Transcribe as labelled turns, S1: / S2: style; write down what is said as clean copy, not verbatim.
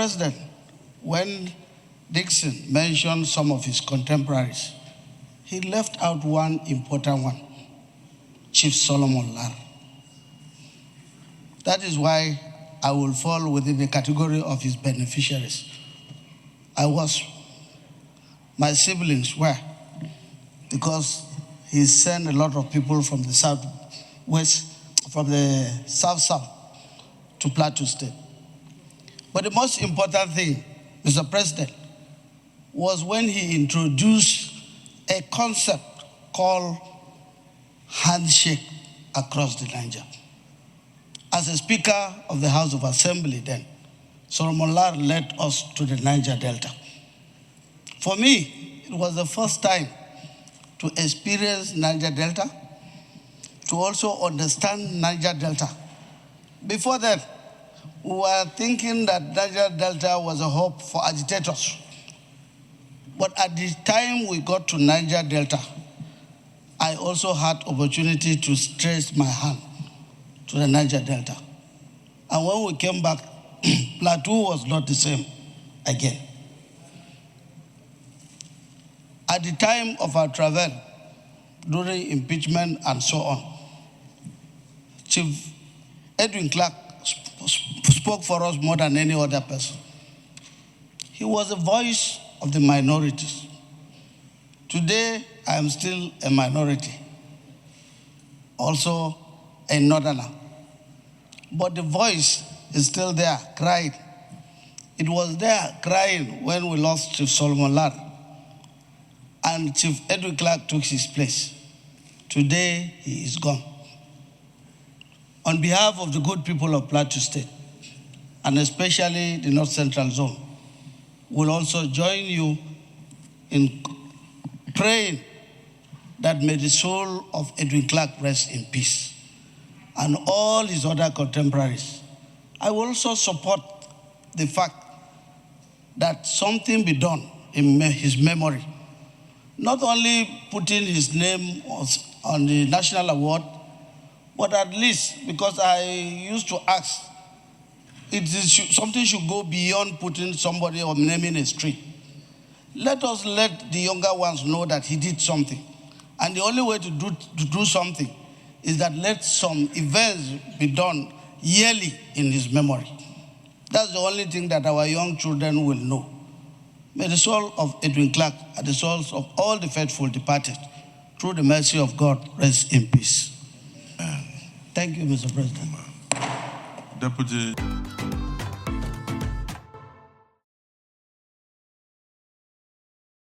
S1: President, when Dixon mentioned some of his contemporaries, he left out one important one, Chief Solomon Lar. That is why I will fall within the category of his beneficiaries. My siblings were, because he sent a lot of people from the southwest, from the south to Plateau State. But the most important thing, Mr. President, was when he introduced a concept called Handshake across the Niger. As a Speaker of the House of Assembly then, Solomon Lar led us to the Niger-Delta. For me, it was the first time to experience Niger-Delta, to also understand Niger-Delta. Before that, we were thinking that Niger-Delta was a hope for agitators. But at the time we got to Niger-Delta, I also had opportunity to stretch my hand to the Niger-Delta. And when we came back, Plateau was not the same again. At the time of our travel, during impeachment and so on, Chief Edwin Clark spoke for us more than any other person. He was the voice of the minorities. Today, I am still a minority, also a northerner. But the voice is still there, crying. It was there crying when we lost Chief Solomon Lar, and Chief Edwin Clark took his place. Today, he is gone. On behalf of the good people of Plateau State, and especially the North Central Zone, we'll also join you in praying that may the soul of Edwin Clark rest in peace, and all his other contemporaries. I will also support the fact that something be done in his memory. Not only putting his name on the national award, but at least, because I used to ask, something should go beyond putting somebody or naming a street. Let us let the younger ones know that he did something. And the only way to do something is that let some events be done yearly in his memory. That's the only thing that our young children will know. May the soul of Edwin Clark and the souls of all the faithful departed, through the mercy of God, rest in peace. Thank you, Mr. President.
S2: Deputy.